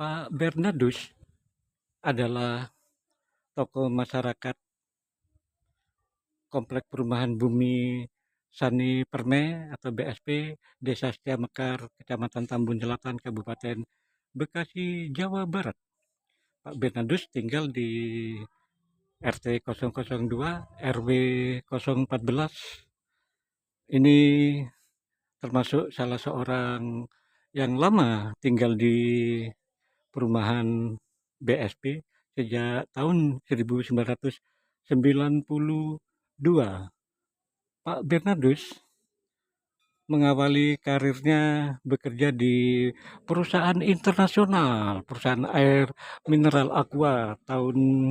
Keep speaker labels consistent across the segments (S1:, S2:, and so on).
S1: Pak Bernardus adalah tokoh masyarakat Komplek Perumahan Bumi Sani Permai atau BSP, Desa Setia Mekar, Kecamatan Tambun Selatan, Kabupaten Bekasi, Jawa Barat. Pak Bernardus tinggal di RT 002, RW 014. Ini termasuk salah seorang yang lama tinggal di perumahan BSP sejak tahun 1992. Pak Bernardus mengawali karirnya bekerja di perusahaan internasional, perusahaan air mineral Aqua tahun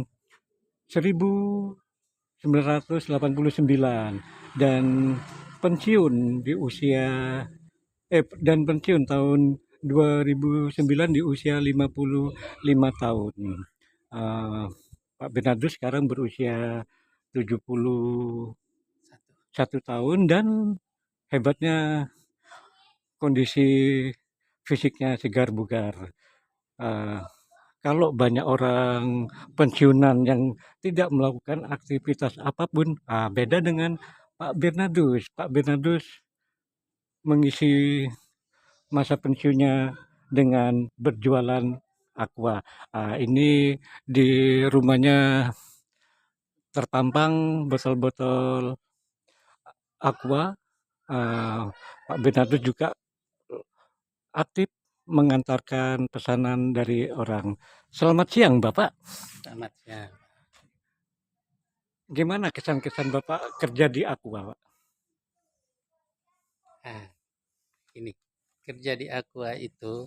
S1: 1989 dan pensiun di usia tahun 2009 di usia 55 tahun. Pak Bernardus sekarang berusia 71 tahun dan hebatnya kondisi fisiknya segar bugar. Kalau banyak orang pensiunan yang tidak melakukan aktivitas apapun, beda dengan Pak Bernardus. Pak Bernardus mengisi masa pensiunnya dengan berjualan aqua. Ini di rumahnya terpampang botol-botol aqua. Pak Bernardus juga aktif mengantarkan pesanan dari orang. Selamat siang, Bapak.
S2: Selamat siang.
S1: Gimana kesan-kesan Bapak kerja di Aqua, Pak?
S2: Ini kerja di Aqua itu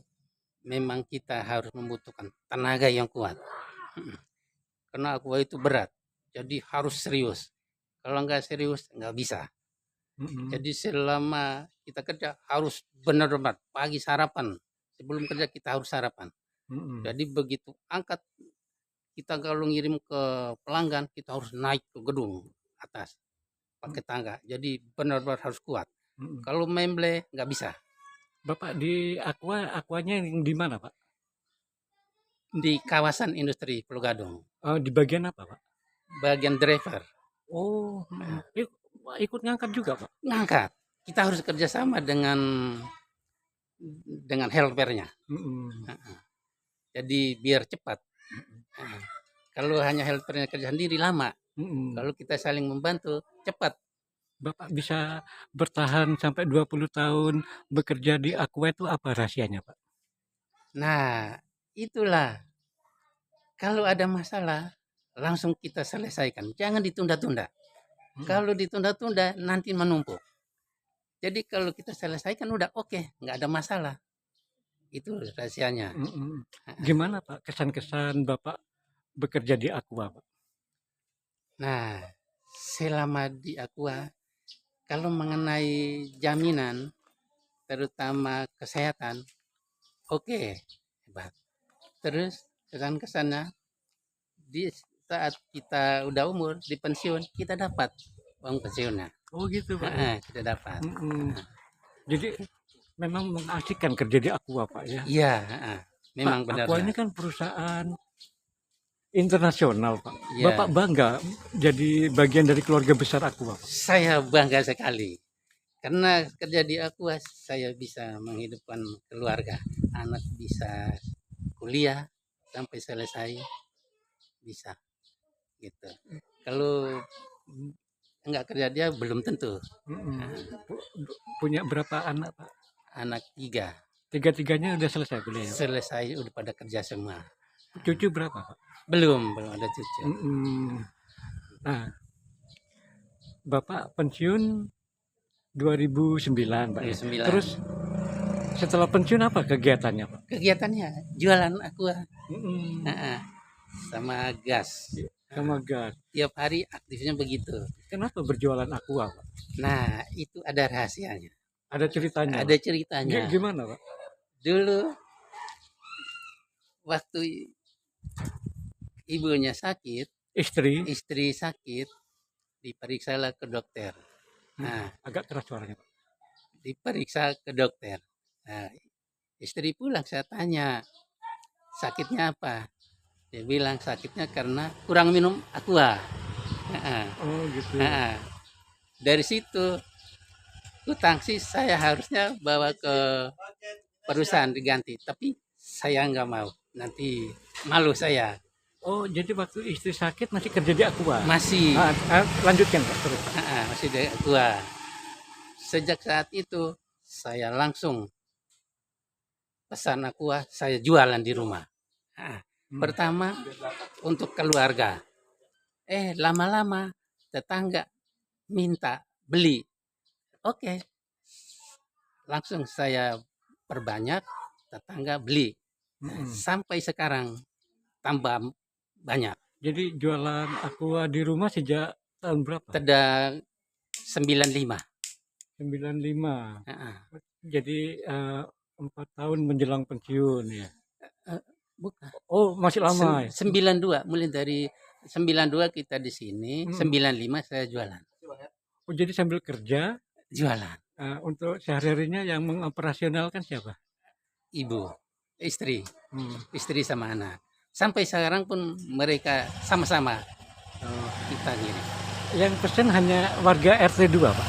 S2: memang kita harus membutuhkan tenaga yang kuat. Karena Aqua itu berat, jadi harus serius. Kalau nggak serius nggak bisa. Jadi selama kita kerja harus benar-benar pagi sarapan. Sebelum kerja kita harus sarapan. Jadi begitu angkat, kita kalau ngirim ke pelanggan kita harus naik ke gedung atas pakai tangga. Jadi benar-benar harus kuat. Kalau memble nggak bisa.
S1: Bapak di Aquanya yang di mana, Pak?
S2: Di kawasan industri Pulau Gadung.
S1: Di bagian apa, Pak?
S2: Bagian driver.
S1: Oh, ikut ngangkat juga, Pak?
S2: Ngangkat. Kita harus kerjasama dengan helpernya. Jadi biar cepat. Kalau hanya helpernya kerja sendiri lama. Kalau kita saling membantu cepat.
S1: Bapak bisa bertahan sampai 20 tahun bekerja di Aqua itu apa rahasianya, Pak?
S2: Nah, itulah. Kalau ada masalah, langsung kita selesaikan. Jangan ditunda-tunda. Kalau ditunda-tunda, nanti menumpuk. Jadi kalau kita selesaikan udah oke, nggak ada masalah. Itu rahasianya.
S1: Gimana, Pak, kesan-kesan Bapak bekerja di Aqua, Pak?
S2: Nah, selama di Aqua, kalau mengenai jaminan, terutama kesehatan, oke, hebat. Terus kesan-kesannya, di saat kita udah umur, di pensiun, kita dapat uang pensiunnya.
S1: Oh gitu, Pak.
S2: Kita dapat.
S1: Jadi memang mengasihkan kerja di Aqua, Pak, ya?
S2: Iya, memang benar.
S1: Aqua ini kan perusahaan internasional, Pak.
S2: Ya.
S1: Bapak bangga jadi bagian dari keluarga besar Aqua, Pak?
S2: Saya bangga sekali. Karena kerja di Aqua, saya bisa menghidupkan keluarga. Anak bisa kuliah sampai selesai, bisa. Gitu. Kalau enggak kerja dia belum tentu.
S1: Punya berapa anak, Pak?
S2: Anak 3.
S1: Tiga-tiganya udah selesai kuliah, Pak?
S2: Selesai, udah pada kerja semua.
S1: Cucu berapa, Pak?
S2: Belum ada cucu.
S1: Nah, Bapak pensiun 2009, Pak, ya?
S2: 2009.
S1: Terus setelah pensiun apa kegiatannya, Pak?
S2: Kegiatannya jualan Aqua. Sama gas.
S1: Sama gas.
S2: Tiap hari aktifnya begitu.
S1: Kenapa berjualan Aqua, Pak?
S2: Nah, itu ada rahasianya.
S1: Ada ceritanya,
S2: Ada
S1: Pak?
S2: ceritanya.
S1: Gimana, Pak?
S2: Dulu waktu ibunya sakit, istri sakit, diperiksalah ke dokter. Nah,
S1: agak keras suaranya, Pak.
S2: Diperiksa ke dokter. Nah, istri pulang, saya tanya, sakitnya apa? Dia bilang sakitnya karena kurang minum aqua. Heeh,
S1: Oh gitu.
S2: heeh. Dari situ utang sih saya harusnya bawa ke perusahaan diganti, tapi saya nggak mau. Nanti malu saya.
S1: Oh jadi waktu istri sakit masih kerja di Aqua?
S2: Masih,
S1: Lanjutkan Pak terus Pak.
S2: masih di aqua. Sejak saat itu saya langsung pesan aqua, saya jualan di rumah. Heeh.
S1: Hmm.
S2: Pertama untuk keluarga. Lama-lama tetangga minta beli. Oke, langsung saya perbanyak, tetangga beli.
S1: Mm-mm.
S2: Sampai sekarang tambah banyak.
S1: Jadi jualan Aqua di rumah sejak tahun berapa?
S2: Tidak 95.
S1: 95.
S2: Heeh.
S1: Jadi 4 tahun menjelang pensiun ya.
S2: Bukan.
S1: Oh masih lama ya?
S2: 92, mulai dari 92 kita di sini,
S1: Hmm.
S2: 95 saya jualan.
S1: Oh jadi sambil kerja
S2: Jualan.
S1: untuk sehari-harinya yang mengoperasionalkan siapa?
S2: Ibu, istri,
S1: Hmm.
S2: istri sama anak. Sampai sekarang pun mereka sama-sama kita gini.
S1: Yang pesen hanya warga RT 2 Pak?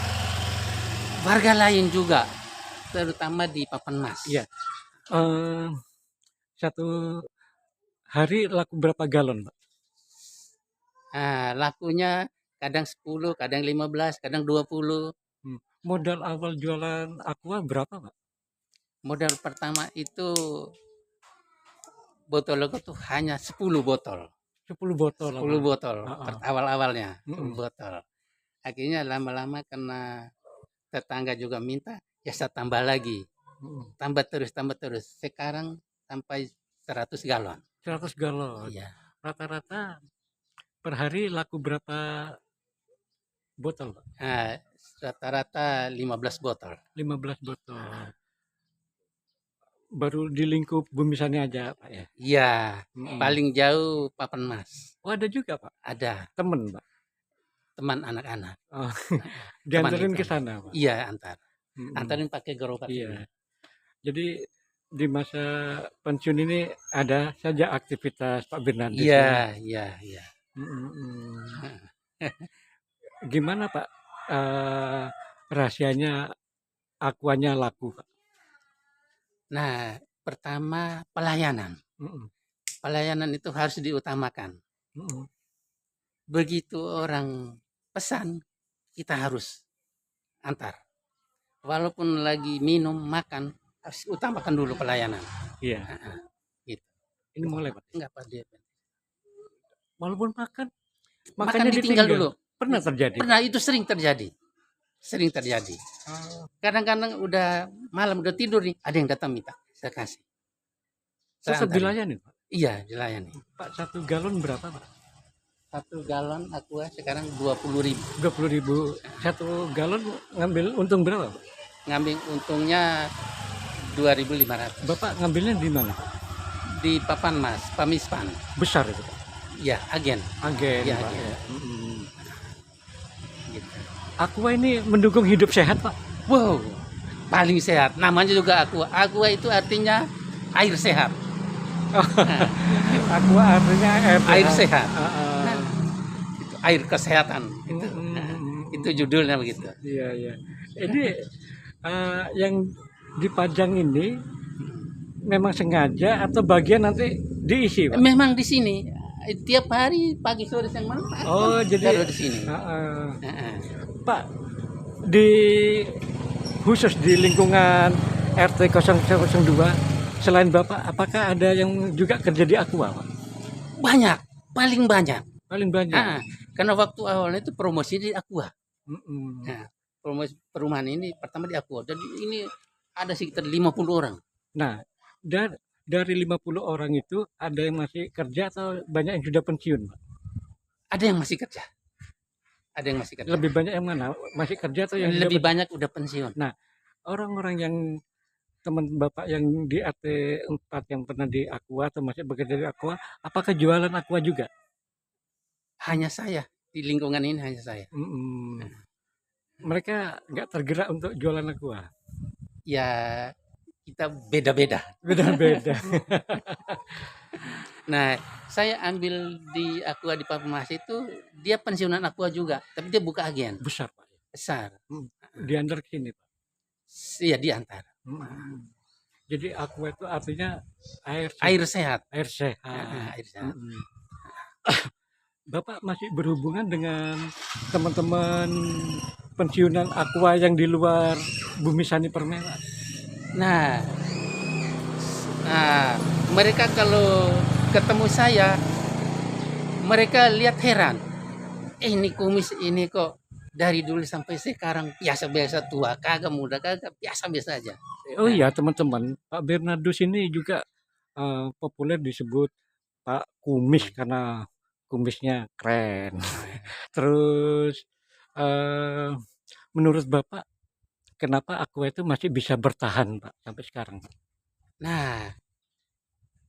S2: Warga lain juga, terutama di Papan Mas.
S1: Iya. Satu hari laku berapa galon Pak?
S2: Lakunya kadang 10, kadang 15, kadang 20.
S1: Modal awal jualan Aqua berapa Pak?
S2: Modal pertama itu botol itu tuh hanya 10 botol.
S1: 10 botol.
S2: 10 botol awal-awalnya, 10
S1: Mm-mm.
S2: botol. Akhirnya lama-lama karena tetangga juga minta, ya saya tambah lagi. Tambah terus. Sekarang sampai 100 galon.
S1: 100 galon.
S2: Iya.
S1: Rata-rata per hari laku berapa botol Pak?
S2: Rata-rata 15 botol.
S1: 15 botol. Baru di lingkup Bumisannya aja Pak ya?
S2: Iya, paling jauh Papan Mas.
S1: Oh ada juga Pak?
S2: Ada.
S1: Temen Pak?
S2: Teman anak-anak.
S1: Oh, diantarin ke sana Pak?
S2: Iya, antarin pakai gerobak.
S1: Iya. Jadi di masa pensiun ini ada saja aktivitas Pak Bernardes.
S2: Iya.
S1: Gimana Pak rahasianya Aquanya laku Pak?
S2: Nah, pertama pelayanan. Pelayanan itu harus diutamakan. Begitu orang pesan, kita harus antar. Walaupun lagi minum, makan, harus utamakan dulu pelayanan.
S1: Iya.
S2: Gitu.
S1: Ini mulai Pak?
S2: Enggak Pak dia.
S1: Walaupun makan
S2: Makan ditinggal dulu.
S1: Pernah terjadi?
S2: Pernah, itu sering terjadi. Kadang-kadang udah malam, udah tidur nih, ada yang datang minta, saya kasih.
S1: Tetap dilayani Pak?
S2: Iya, dilayani.
S1: Pak 1 galon berapa Pak?
S2: 1 galon Aqua sekarang 20.000.
S1: 20.000. 1 galon ngambil untung berapa Pak?
S2: Ngambil untungnya 2.500.
S1: Bapak ngambilnya di mana Pak?
S2: Di Papan Mas, Pamispan.
S1: Besar itu Pak?
S2: Iya, agen.
S1: Iya,
S2: Pak.
S1: agen.
S2: Gitu.
S1: Aqua ini mendukung hidup sehat Pak?
S2: Wow, paling sehat. Namanya juga Aqua. Aqua itu artinya air sehat.
S1: Aqua artinya
S2: air sehat.
S1: Itu
S2: air kesehatan. Gitu. Itu judulnya begitu.
S1: Iya. Ini yang dipajang ini memang sengaja atau bagian nanti diisi Pak?
S2: Memang di sini. Tiap hari pagi sore siang malam.
S1: Oh jadi
S2: taruh di sini.
S1: Pak khusus di lingkungan RT 002 selain Bapak apakah ada yang juga kerja di Aqua Pak?
S2: Banyak, paling banyak. Karena waktu awalnya itu promosi di Aqua. Promosi perumahan ini pertama di Aqua. Jadi ini ada sekitar 50 orang.
S1: Nah, dari 50 orang itu ada yang masih kerja atau banyak yang sudah pensiun Pak?
S2: Ada yang masih kerja.
S1: Lebih banyak yang mana? Masih kerja atau yang
S2: lebih banyak udah pensiun?
S1: Nah, orang-orang yang teman Bapak yang di RT 4 yang pernah di Aqua atau masih bekerja di Aqua, apakah jualan Aqua juga?
S2: Hanya saya. Di lingkungan ini hanya saya.
S1: Mereka nggak tergerak untuk jualan Aqua?
S2: Ya, kita beda-beda. Nah, saya ambil di Aqua di Farmasi itu, dia pensiunan Aqua juga, tapi dia buka agen,
S1: Besar, Pak.
S2: besar.
S1: Mhm. Diantar ke sini, Pak.
S2: Iya, diantar.
S1: Mhm. Jadi Aqua itu artinya air
S2: Air
S1: sehat.
S2: sehat.
S1: Air sehat.
S2: Air sehat.
S1: Mhm. Bapak masih berhubungan dengan teman-teman pensiunan Aqua yang di luar Bumi Sani Permai, Pak?
S2: Nah, nah, mereka kalau ketemu saya, mereka lihat heran. Ini kumis ini kok dari dulu sampai sekarang biasa-biasa, tua kagak, muda kagak, biasa-biasa aja.
S1: Oh
S2: Nah,
S1: iya, teman-teman, Pak Bernardus ini juga populer disebut Pak Kumis karena kumisnya keren. Terus eh, menurut Bapak, kenapa Aqua itu masih bisa bertahan, Pak, sampai sekarang, Pak?
S2: nah,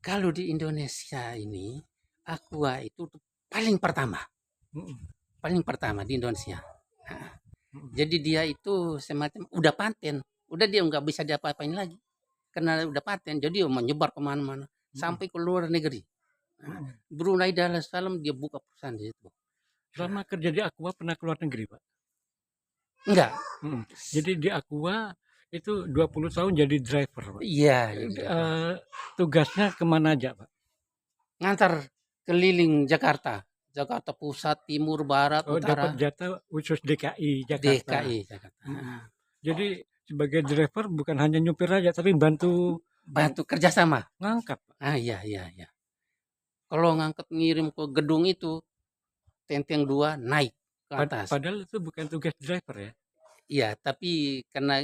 S2: kalau di Indonesia ini, Aqua itu paling pertama,
S1: Mhm,
S2: paling pertama di Indonesia. Nah,
S1: mhm,
S2: jadi dia itu semacam udah paten, udah dia nggak bisa diapa-apain lagi karena udah paten. Jadi dia menyebar kemana-mana
S1: mhm,
S2: sampai ke luar negeri. Nah,
S1: mhm.
S2: Brunei Darussalam dia buka perusahaan di situ.
S1: Selama kerja di Aqua pernah keluar negeri, Pak?
S2: Enggak,
S1: Mhm. Jadi di Aqua itu 20 tahun jadi driver, Pak.
S2: iya, jadi driver.
S1: Eh, tugasnya kemana aja, Pak?
S2: Ngantar keliling Jakarta, Jakarta Pusat, Timur, Barat,
S1: Oh, dapat
S2: Utara,
S1: jatah khusus DKI Jakarta.
S2: DKI Jakarta.
S1: Mhm. Jadi sebagai driver bukan hanya nyupir aja, tapi bantu
S2: Bantu kerjasama.
S1: ngangkat, Pak.
S2: Iya, iya, iya. Kalau ngangkat ngirim ke gedung itu, tenteng 2 naik ke atas.
S1: Padahal itu bukan tugas driver ya.
S2: Iya, tapi karena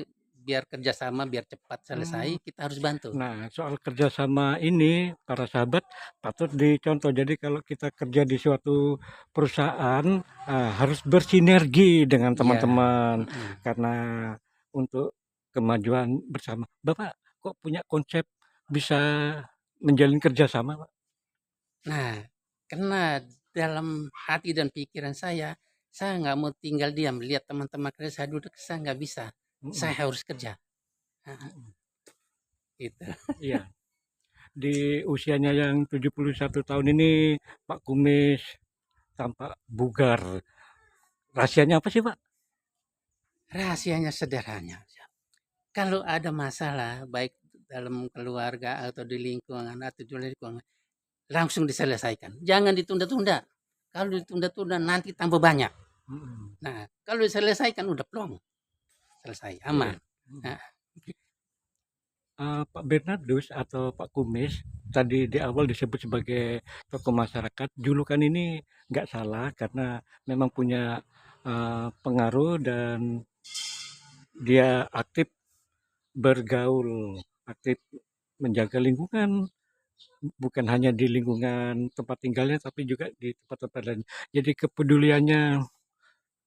S2: biar kerjasama, biar cepat selesai,
S1: Hmm.
S2: kita harus bantu.
S1: Nah, soal kerjasama ini, para sahabat patut dicontoh. Jadi kalau kita kerja di suatu perusahaan, harus bersinergi dengan
S2: Iya.
S1: teman-teman
S2: Mm-mm.
S1: karena untuk kemajuan bersama. Bapak kok punya konsep bisa menjalin kerjasama, Pak?
S2: Nah, karena dalam hati dan pikiran saya nggak mau tinggal diam. Lihat teman-teman kerja, saya duduk, saya nggak bisa. Saya
S1: Mhm,
S2: harus kerja. Nah,
S1: mhm.
S2: gitu.
S1: Iya, di usianya yang 71 tahun ini Pak Kumis tampak bugar. Rahasianya apa sih, Pak?
S2: Rahasianya sederhana. Kalau ada masalah, baik dalam keluarga atau di lingkungan atau di luar lingkungan, langsung diselesaikan. Jangan ditunda-tunda. Kalau ditunda-tunda nanti tambah banyak.
S1: Mhm,
S2: Nah, kalau diselesaikan udah plong, selesai,
S1: iya.
S2: aman.
S1: Mhm.
S2: Nah,
S1: Pak Bernardus atau Pak Kumis tadi di awal disebut sebagai tokoh masyarakat. Julukan ini nggak salah karena memang punya pengaruh dan dia aktif bergaul, aktif menjaga lingkungan, bukan hanya di lingkungan tempat tinggalnya, tapi juga di tempat-tempat lain. Jadi kepeduliannya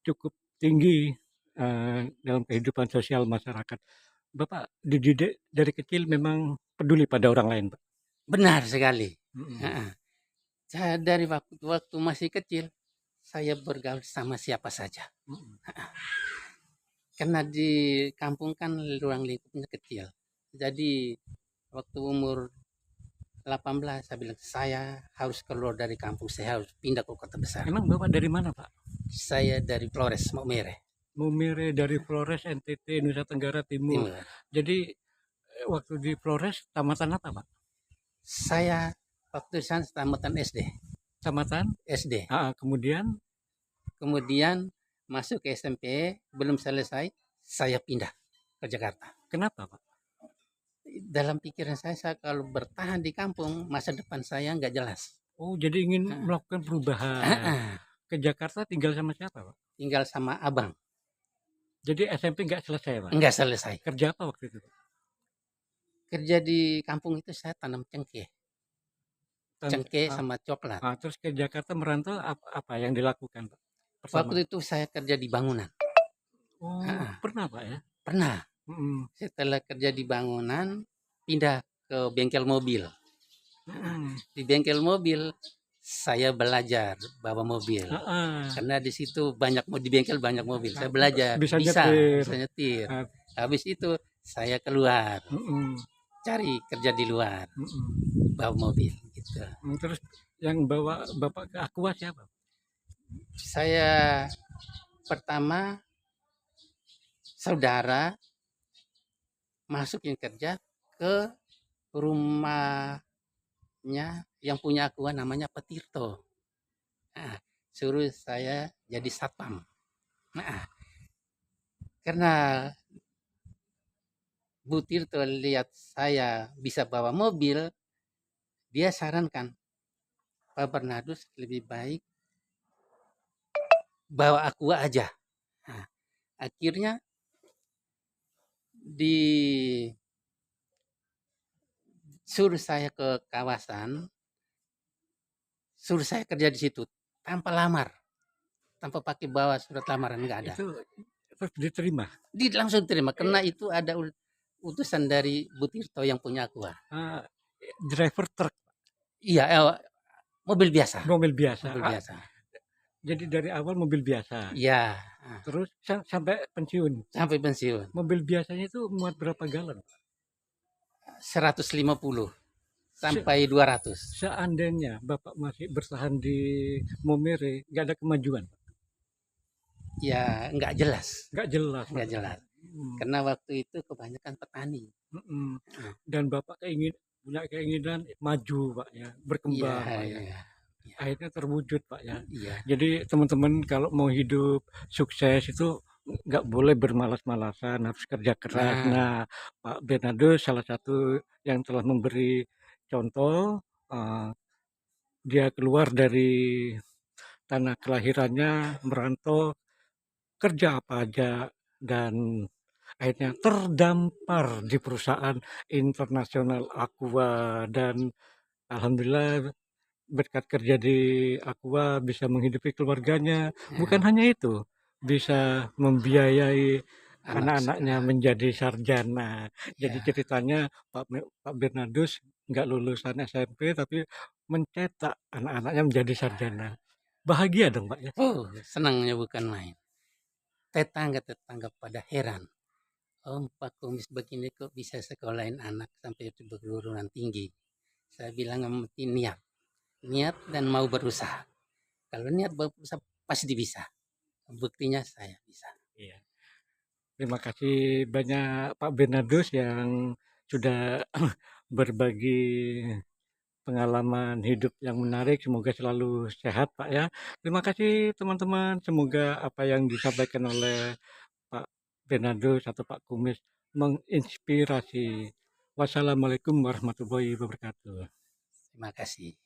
S1: cukup tinggi dalam kehidupan sosial masyarakat. Bapak dididik dari kecil memang peduli pada orang lain, Pak?
S2: benar sekali.
S1: Mhm,
S2: Heeh. Saya dari waktu masih kecil, saya bergaul sama siapa saja.
S1: mhm,
S2: Karena di kampung kan ruang lingkupnya kecil. Jadi waktu umur 18 saya bilang saya harus keluar dari kampung, saya harus pindah ke kota besar.
S1: emang Bapak dari mana, Pak?
S2: Saya dari Flores, Maumere,
S1: Maumere dari Flores, NTT, Nusa Tenggara Timur.
S2: Timur.
S1: Jadi waktu di Flores tamatan apa, Pak?
S2: Saya waktu di sana tamatan SD.
S1: Tamatan?
S2: SD.
S1: Kemudian
S2: Kemudian masuk ke SMP, belum selesai, saya pindah ke Jakarta.
S1: kenapa, Pak?
S2: Dalam pikiran saya kalau bertahan di kampung, masa depan saya nggak jelas.
S1: Oh, jadi ingin
S2: Heeh.
S1: melakukan perubahan.
S2: Heeh.
S1: Ke Jakarta tinggal sama siapa, Pak?
S2: Tinggal sama abang,
S1: Jadi SMP nggak selesai, Pak?
S2: nggak selesai.
S1: Kerja apa waktu itu, Pak?
S2: Kerja di kampung itu saya tanam cengkeh,
S1: Tan-
S2: cengkeh
S1: ah,
S2: sama coklat.
S1: terus ke Jakarta merantau apa yang dilakukan, Pak? Pertama.
S2: Waktu itu saya kerja di bangunan.
S1: Oh,
S2: Heeh.
S1: pernah, Pak ya?
S2: Pernah.
S1: Mhm,
S2: Setelah kerja di bangunan, pindah ke bengkel mobil.
S1: mhm,
S2: Di bengkel mobil, saya belajar bawa mobil.
S1: heeh.
S2: Karena di situ banyak di bengkel banyak mobil. Saya belajar
S1: Bisa
S2: bisa
S1: nyetir.
S2: bisa nyetir.
S1: Ah,
S2: Habis itu saya keluar
S1: mhm,
S2: cari kerja di luar
S1: mhm.
S2: bawa mobil. gitu.
S1: Terus yang bawa Bapak ke Aqua siapa?
S2: Saya pertama saudara masukin kerja ke rumahnya yang punya Aqua namanya Petirto. Nah, suruh saya jadi satpam. Nah, karena Bu Tirto lihat saya bisa bawa mobil, dia sarankan, Pak Bernardus lebih baik bawa Aqua aja. Nah, akhirnya disuruh saya ke kawasan, suruh saya kerja di situ tanpa lamar, tanpa pakai bawa surat lamaran, nggak ada.
S1: Itu terus diterima?
S2: Langsung terima, karena itu ada utusan dari Bu Tirto yang punya Aqua.
S1: Driver truk?
S2: Iya, mobil biasa.
S1: Mobil biasa?
S2: Mobil biasa.
S1: Jadi dari awal mobil biasa?
S2: Iya.
S1: Terus sampai pensiun?
S2: Sampai pensiun.
S1: Mobil biasanya itu muat berapa galon?
S2: 150 sampai 200.
S1: Seandainya Bapak masih bertahan di Momere, nggak ada kemajuan?
S2: Ya, nggak jelas.
S1: Nggak jelas.
S2: Nggak jelas. Karena waktu itu kebanyakan petani.
S1: Dan Bapak punya keinginan maju, Pak ya, berkembang,
S2: Iya,
S1: Pak ya.
S2: iya.
S1: Akhirnya terwujud, Pak ya.
S2: Iya.
S1: Jadi teman-teman kalau mau hidup sukses itu nggak boleh bermalas-malasan, harus kerja keras. Nah, Pak Bernardus salah satu yang telah memberi contoh. Dia keluar dari tanah kelahirannya, merantau, kerja apa aja, dan akhirnya terdampar di perusahaan internasional Aqua, dan alhamdulillah berkat kerja di Aqua bisa menghidupi keluarganya. Bukan hanya itu, bisa membiayai anak-anaknya menjadi sarjana. Jadi ceritanya Pak Bernardus nggak lulusan SMP tapi mencetak anak-anaknya menjadi sarjana. Bahagia dong, Pak ya?
S2: Senangnya bukan main. Tetangga-tetangga pada heran. Pak Kumis begini kok bisa sekolahin anak sampai itu perguruan tinggi. Saya bilang yang penting niat. Niat dan mau berusaha. Kalau niat berusaha pasti bisa. Buktinya saya bisa.
S1: Iya. Terima kasih banyak Pak Bernardus yang sudah berbagi pengalaman hidup yang menarik. Semoga selalu sehat, Pak ya. Terima kasih teman-teman. Semoga apa yang disampaikan oleh Pak Bernardus atau Pak Kumis menginspirasi. Wassalamualaikum warahmatullahi wabarakatuh.
S2: Terima kasih.